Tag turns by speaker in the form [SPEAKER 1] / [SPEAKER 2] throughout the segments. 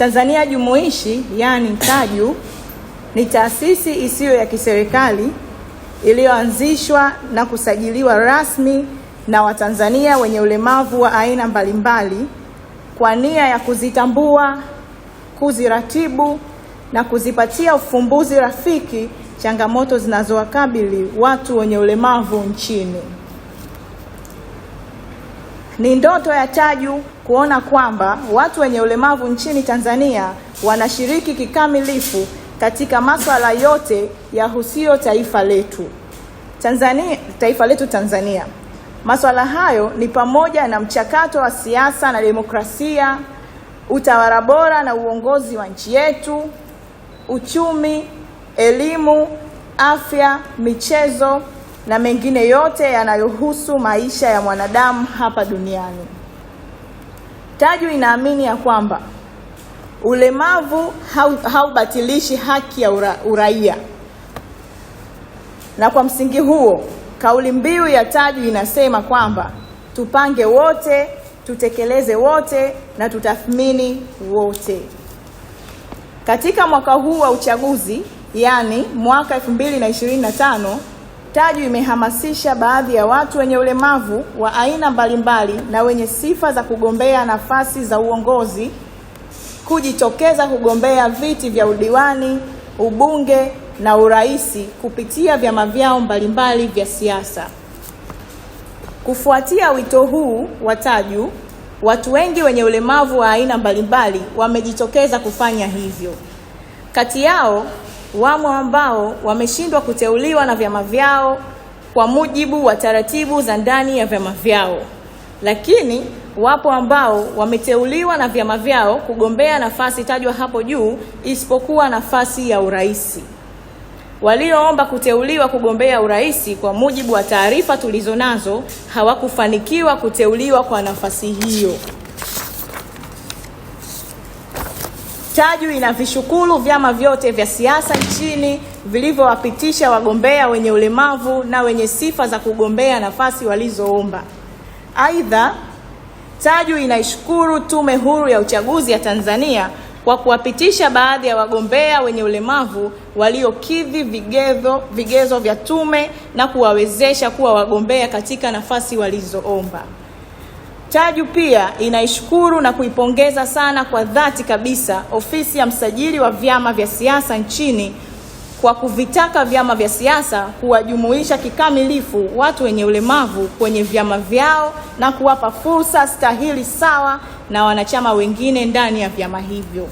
[SPEAKER 1] Tanzania Jumuishi, yani TAJU, ni taasisi isiyo ya kiserikali iliyoanzishwa na kusajiliwa rasmi na Watanzania wenye ulemavu wa aina mbalimbali kwa nia ya kuzitambua, kuziratibu na kuzipatia ufumbuzi rafiki changamoto zinazowakabili watu wenye ulemavu nchini. Ni ndoto ya TAJU kuona kwamba watu wenye ulemavu nchini Tanzania wanashiriki kikamilifu katika masuala yote yahusuyo taifa letu Tanzania. Masuala hayo ni pamoja na mchakato wa siasa na demokrasia, utawala bora na uongozi wa nchi yetu, uchumi, elimu, afya, michezo na mengine yote yanayohusu maisha ya mwanadamu hapa duniani. TAJU inaamini ya kwamba ulemavu haubatilishi haki ya uraia. Na kwa msingi huo, kauli mbiu ya TAJU inasema kwamba tupange wote, tutekeleze wote na tutathmini wote. Katika mwaka huu wa uchaguzi, yani mwaka 2025, TAJU imehamasisha baadhi ya watu wenye ulemavu wa aina mbalimbali na wenye sifa za kugombea nafasi za uongozi kujitokeza kugombea viti vya udiwani, ubunge na uraisi kupitia vyama vyao mbalimbali vya siasa. Kufuatia wito huu wa TAJU, watu wengi wenye ulemavu wa aina mbalimbali wamejitokeza kufanya hivyo. Kati yao wamo ambao wameshindwa kuteuliwa na vyama vyao kwa mujibu wa taratibu za ndani ya vyama vyao, lakini wapo ambao wameteuliwa na vyama vyao kugombea nafasi tajwa hapo juu isipokuwa nafasi ya uraisi. Walioomba kuteuliwa kugombea uraisi kwa mujibu wa taarifa tulizonazo hawakufanikiwa kuteuliwa kwa nafasi hiyo. TAJU inavishukuru vyama vyote vya siasa nchini vilivyowapitisha wagombea wenye ulemavu na wenye sifa za kugombea nafasi walizoomba. Aidha, TAJU inaishukuru Tume Huru ya Uchaguzi ya Tanzania kwa kuwapitisha baadhi ya wagombea wenye ulemavu waliokidhi vigezo vya tume na kuwawezesha kuwa wagombea katika nafasi walizoomba. TAJU pia inaishukuru na kuipongeza sana kwa dhati kabisa Ofisi ya Msajili wa Vyama vya Siasa nchini kwa kuvitaka vyama vya siasa kuwajumuisha kikamilifu watu wenye ulemavu kwenye vyama vyao na kuwapa fursa stahili sawa na wanachama wengine ndani ya vyama hivyo.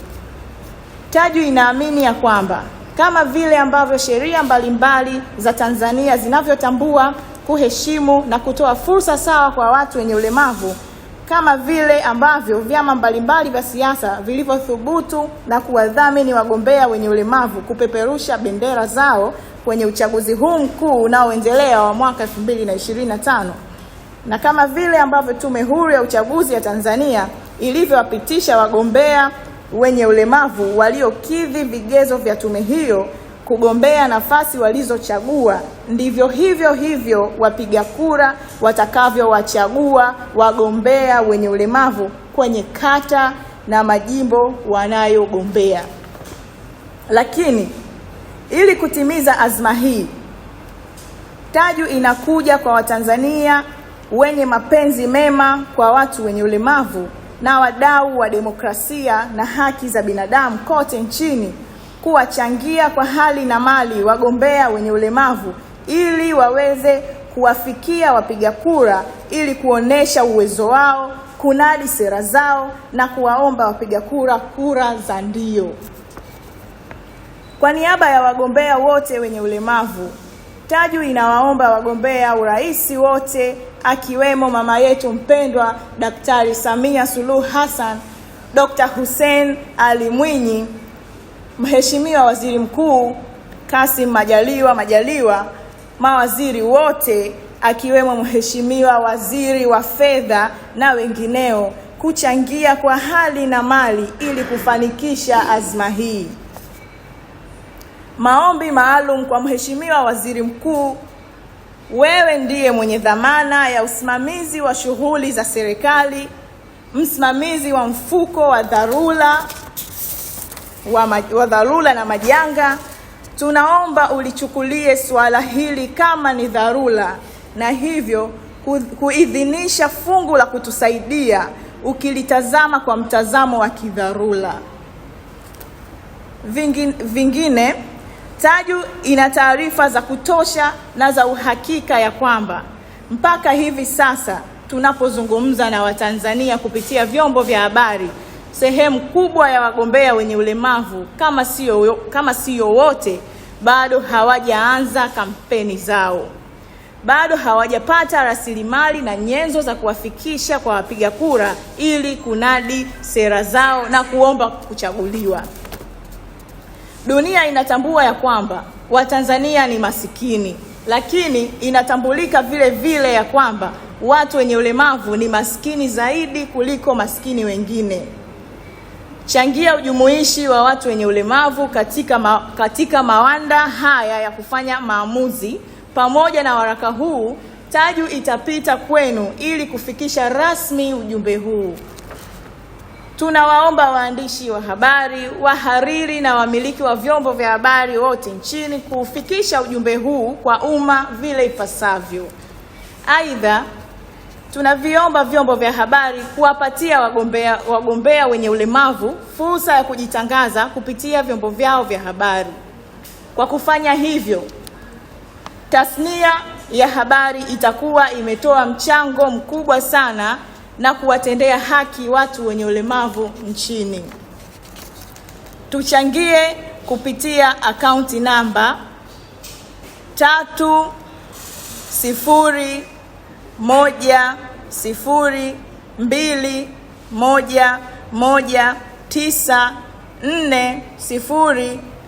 [SPEAKER 1] TAJU inaamini ya kwamba kama vile ambavyo sheria mbalimbali za Tanzania zinavyotambua, kuheshimu na kutoa fursa sawa kwa watu wenye ulemavu, kama vile ambavyo vyama mbalimbali vya siasa vilivyothubutu na kuwadhamini wagombea wenye ulemavu kupeperusha bendera zao kwenye uchaguzi huu mkuu unaoendelea wa mwaka 2025, na kama vile ambavyo Tume Huru ya Uchaguzi ya Tanzania ilivyowapitisha wagombea wenye ulemavu waliokidhi vigezo vya tume hiyo kugombea nafasi walizochagua, ndivyo hivyo wapiga kura watakavyowachagua wagombea wenye ulemavu kwenye kata na majimbo wanayogombea. Lakini ili kutimiza azma hii, TAJU inakuja kwa Watanzania wenye mapenzi mema kwa watu wenye ulemavu na wadau wa demokrasia na haki za binadamu kote nchini kuwachangia kwa hali na mali wagombea wenye ulemavu ili waweze kuwafikia wapiga kura ili kuonesha uwezo wao, kunadi sera zao na kuwaomba wapiga kura za ndio. Kwa niaba ya wagombea wote wenye ulemavu, TAJU inawaomba wagombea urais wote akiwemo mama yetu mpendwa Daktari Samia Suluhu Hassan, Dr. Hussein Ali Mwinyi, Mheshimiwa Waziri Mkuu Kassim Majaliwa, mawaziri wote akiwemo Mheshimiwa Waziri wa Fedha na wengineo kuchangia kwa hali na mali ili kufanikisha azma hii. Maombi maalum kwa Mheshimiwa Waziri Mkuu. Wewe ndiye mwenye dhamana ya usimamizi wa shughuli za serikali, msimamizi wa mfuko wa dharura, wa dharura na majanga, tunaomba ulichukulie suala hili kama ni dharura na hivyo kuidhinisha fungu la kutusaidia ukilitazama kwa mtazamo wa kidharura. Vingine, TAJU ina taarifa za kutosha na za uhakika ya kwamba mpaka hivi sasa tunapozungumza na Watanzania kupitia vyombo vya habari, sehemu kubwa ya wagombea wenye ulemavu kama sio wote bado hawajaanza kampeni zao. Bado hawajapata rasilimali na nyenzo za kuwafikisha kwa wapiga kura ili kunadi sera zao na kuomba kuchaguliwa. Dunia inatambua ya kwamba Watanzania ni masikini, lakini inatambulika vile vile ya kwamba watu wenye ulemavu ni maskini zaidi kuliko maskini wengine. Changia ujumuishi wa watu wenye ulemavu katika mawanda haya ya kufanya maamuzi. Pamoja na waraka huu, TAJU itapita kwenu ili kufikisha rasmi ujumbe huu. Tunawaomba waandishi wa habari, wahariri na wamiliki wa vyombo vya habari wote nchini kufikisha ujumbe huu kwa umma vile ipasavyo. Aidha, tunaviomba vyombo vya habari kuwapatia wagombea wenye ulemavu fursa ya kujitangaza kupitia vyombo vyao vya habari. Kwa kufanya hivyo, tasnia ya habari itakuwa imetoa mchango mkubwa sana na kuwatendea haki watu wenye ulemavu nchini. Tuchangie kupitia akaunti namba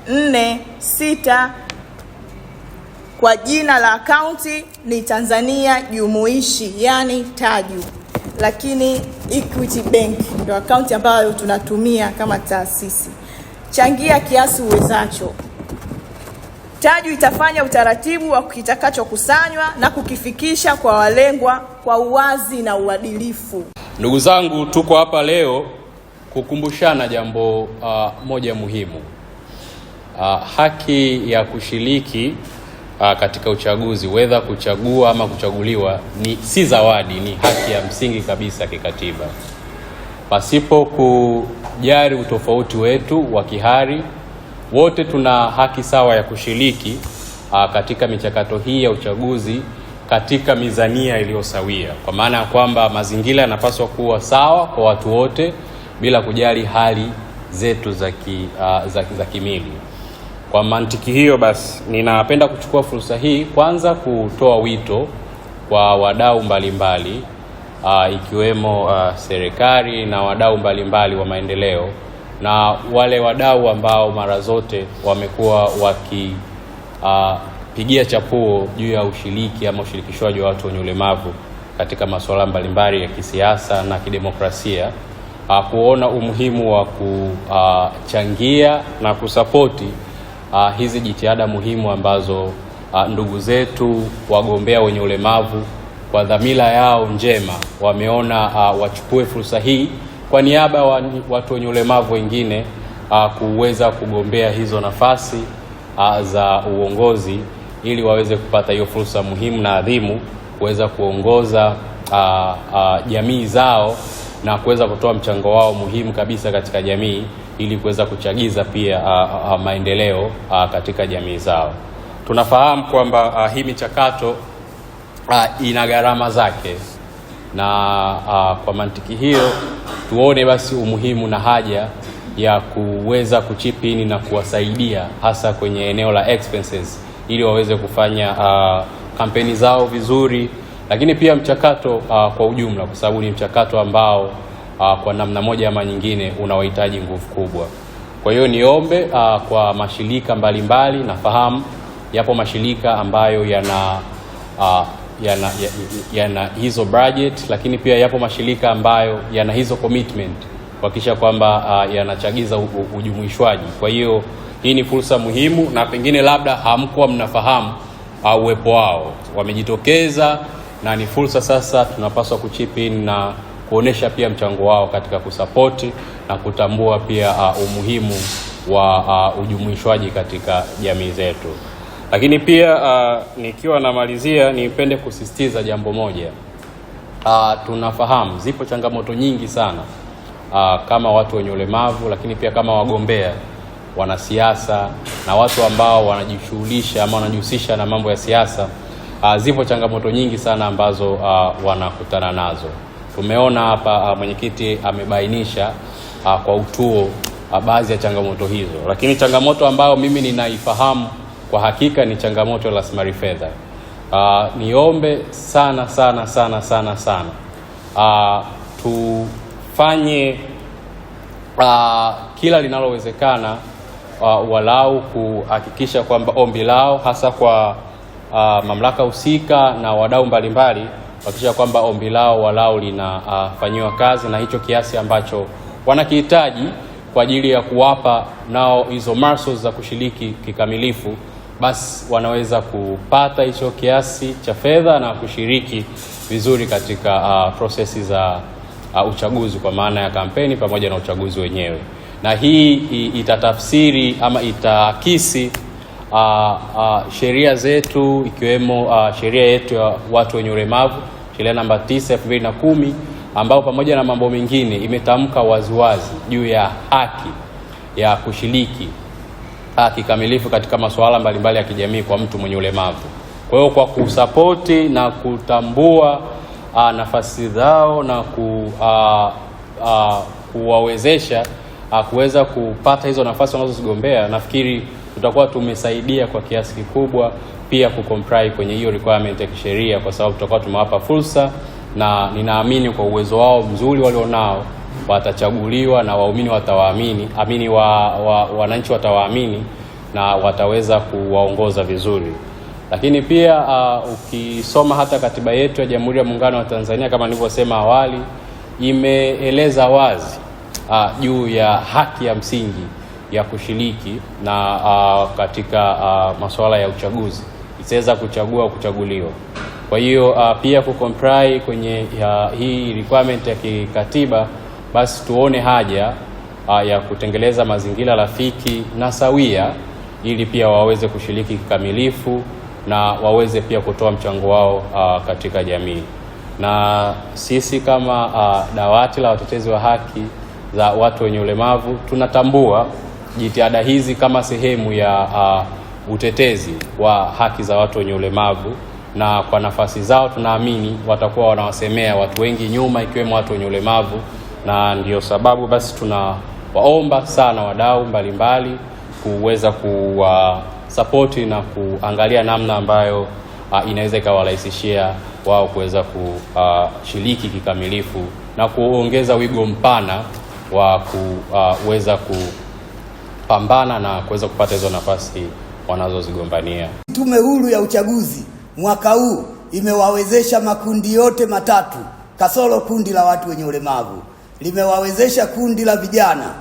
[SPEAKER 1] 30101919446 kwa jina la akaunti ni Tanzania Jumuishi, yani TAJU. Lakini Equity Bank ndio akaunti ambayo tunatumia kama taasisi. Changia kiasi uwezacho. TAJU itafanya utaratibu wa kitakachokusanywa na kukifikisha kwa walengwa kwa uwazi na uadilifu.
[SPEAKER 2] Ndugu zangu, tuko hapa leo kukumbushana jambo moja muhimu. Haki ya kushiriki katika uchaguzi, whether kuchagua ama kuchaguliwa, si zawadi, ni haki ya msingi kabisa kikatiba. Pasipo kujali utofauti wetu wa kihari, wote tuna haki sawa ya kushiriki katika michakato hii ya uchaguzi katika mizania iliyosawia. Kwa maana ya kwamba mazingira yanapaswa kuwa sawa kwa watu wote bila kujali hali zetu za kimwili. Kwa mantiki hiyo basi, ninapenda kuchukua fursa hii kwanza kutoa wito kwa wadau mbalimbali ikiwemo serikali na wadau mbalimbali wa maendeleo na wale wadau ambao mara zote wamekuwa wakipigia chapuo juu ya ushiriki ama ushirikishwaji wa watu wenye ulemavu katika masuala mbalimbali ya kisiasa na kidemokrasia, kuona umuhimu wa kuchangia na kusapoti hizi jitihada muhimu ambazo ndugu zetu wagombea wenye ulemavu kwa dhamira yao njema wameona wachukue fursa hii kwa niaba ya watu wenye ulemavu wengine kuweza kugombea hizo nafasi za uongozi ili waweze kupata hiyo fursa muhimu na adhimu kuweza kuongoza jamii zao na kuweza kutoa mchango wao muhimu kabisa katika jamii ili kuweza kuchagiza pia maendeleo katika jamii zao. Tunafahamu kwamba hii michakato ina gharama zake, na kwa mantiki hiyo tuone basi umuhimu na haja ya kuweza kuchipini na kuwasaidia hasa kwenye eneo la expenses ili waweze kufanya kampeni zao vizuri, lakini pia mchakato kwa ujumla, kwa sababu ni mchakato ambao kwa namna moja ama nyingine unawahitaji nguvu kubwa. Kwa hiyo niombe kwa mashirika mbalimbali, nafahamu yapo mashirika ambayo yana hizo budget, lakini pia yapo mashirika ambayo yana hizo commitment kuhakikisha kwamba yanachagiza ujumuishwaji. Kwa hiyo hii ni fursa muhimu na pengine labda hamkuwa mnafahamu uwepo wao. Wamejitokeza na ni fursa sasa tunapaswa kuchip in na kuonesha pia mchango wao katika kusapoti na kutambua pia umuhimu wa ujumuishwaji katika jamii zetu. Lakini pia nikiwa namalizia, nipende kusisitiza jambo moja. Tunafahamu zipo changamoto nyingi sana kama watu wenye ulemavu, lakini pia kama wagombea, wanasiasa na watu ambao wanajishughulisha ama wanajihusisha na mambo ya siasa. Zipo changamoto nyingi sana ambazo wanakutana nazo. Tumeona hapa mwenyekiti amebainisha kwa utuo baadhi ya changamoto hizo, lakini changamoto ambayo mimi ninaifahamu kwa hakika ni changamoto ya rasilimali fedha. Niombe sana sana sana sana sana tufanye kila linalowezekana walau kuhakikisha kwamba ombi lao hasa kwa mamlaka husika na wadau mbalimbali, kuhakikisha kwamba ombi lao walau linafanyiwa kazi, na hicho kiasi ambacho wanakihitaji kwa ajili ya kuwapa nao hizo marsos za kushiriki kikamilifu, basi wanaweza kupata hicho kiasi cha fedha na kushiriki vizuri katika prosesi za uchaguzi, kwa maana ya kampeni pamoja na uchaguzi wenyewe. Na hii itatafsiri ama itaakisi sheria zetu, ikiwemo sheria yetu ya watu wenye ulemavu, sheria namba 9/2010, ambao pamoja na mambo mengine imetamka waziwazi juu ya haki ya kushiriki kikamilifu katika masuala mbalimbali ya kijamii kwa mtu mwenye ulemavu. Kwa hiyo kwa kusapoti na kutambua nafasi zao na kuwawezesha kuweza kupata hizo nafasi wanazozigombea, nafikiri tutakuwa tumesaidia kwa kiasi kikubwa pia kucomply kwenye hiyo requirement ya kisheria, kwa sababu tutakuwa tumewapa fursa, na ninaamini kwa uwezo wao mzuri walionao watachaguliwa na waumini watawaamini, wananchi watawaamini na wataweza kuwaongoza vizuri. Lakini pia ukisoma hata katiba yetu ya Jamhuri ya Muungano wa Tanzania, kama nilivyosema awali, imeeleza wazi juu ya haki ya msingi ya kushiriki na katika masuala ya uchaguzi, isiweza kuchagua au kuchaguliwa. Kwa hiyo pia kucomply kwenye hii requirement ya kikatiba, basi tuone haja ya kutengeleza mazingira rafiki na sawia, ili pia waweze kushiriki kikamilifu na waweze pia kutoa mchango wao katika jamii. Na sisi kama dawati la watetezi wa haki za watu wenye ulemavu tunatambua jitihada hizi kama sehemu ya utetezi wa haki za watu wenye ulemavu, na kwa nafasi zao tunaamini watakuwa wanawasemea watu wengi nyuma, ikiwemo watu wenye ulemavu, na ndio sababu basi tunawaomba sana wadau mbalimbali kuweza kuwasapoti na kuangalia namna ambayo inaweza ikawarahisishia wao kuweza kushiriki kikamilifu na kuongeza wigo mpana wa kuweza kupambana na kuweza kupata hizo nafasi wanazozigombania.
[SPEAKER 3] Tume Huru ya Uchaguzi mwaka huu imewawezesha makundi yote matatu kasoro kundi la watu wenye ulemavu. Limewawezesha kundi la vijana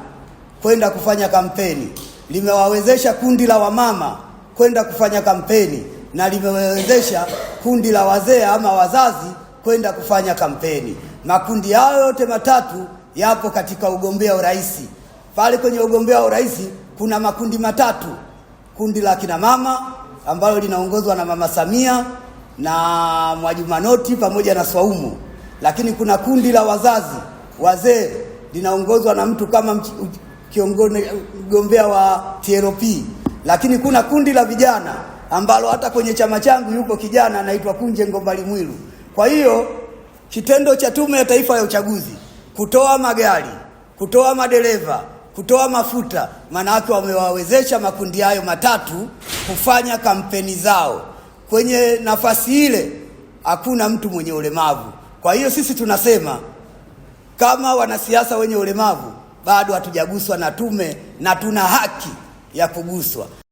[SPEAKER 3] kwenda kufanya kampeni, limewawezesha kundi la wamama kwenda kufanya kampeni, na limewawezesha kundi la wazee ama wazazi kwenda kufanya kampeni. Makundi hayo yote matatu yapo katika ugombea urais. Pale kwenye ugombea urais kuna makundi matatu: kundi la kina mama ambalo linaongozwa na Mama Samia na Mwajuma Noti pamoja na Swaumu, lakini kuna kundi la wazazi, wazee, linaongozwa na mtu kama kiongozi mgombea wa TLP, lakini kuna kundi la vijana ambalo hata kwenye chama changu yuko kijana anaitwa Kunje Ngombali Mwilu. Kwa hiyo kitendo cha Tume ya Taifa ya Uchaguzi kutoa magari, kutoa madereva, kutoa mafuta, maana yake wamewawezesha makundi hayo matatu kufanya kampeni zao. Kwenye nafasi ile hakuna mtu mwenye ulemavu. Kwa hiyo sisi tunasema kama wanasiasa wenye ulemavu bado hatujaguswa na tume, na tuna haki ya kuguswa.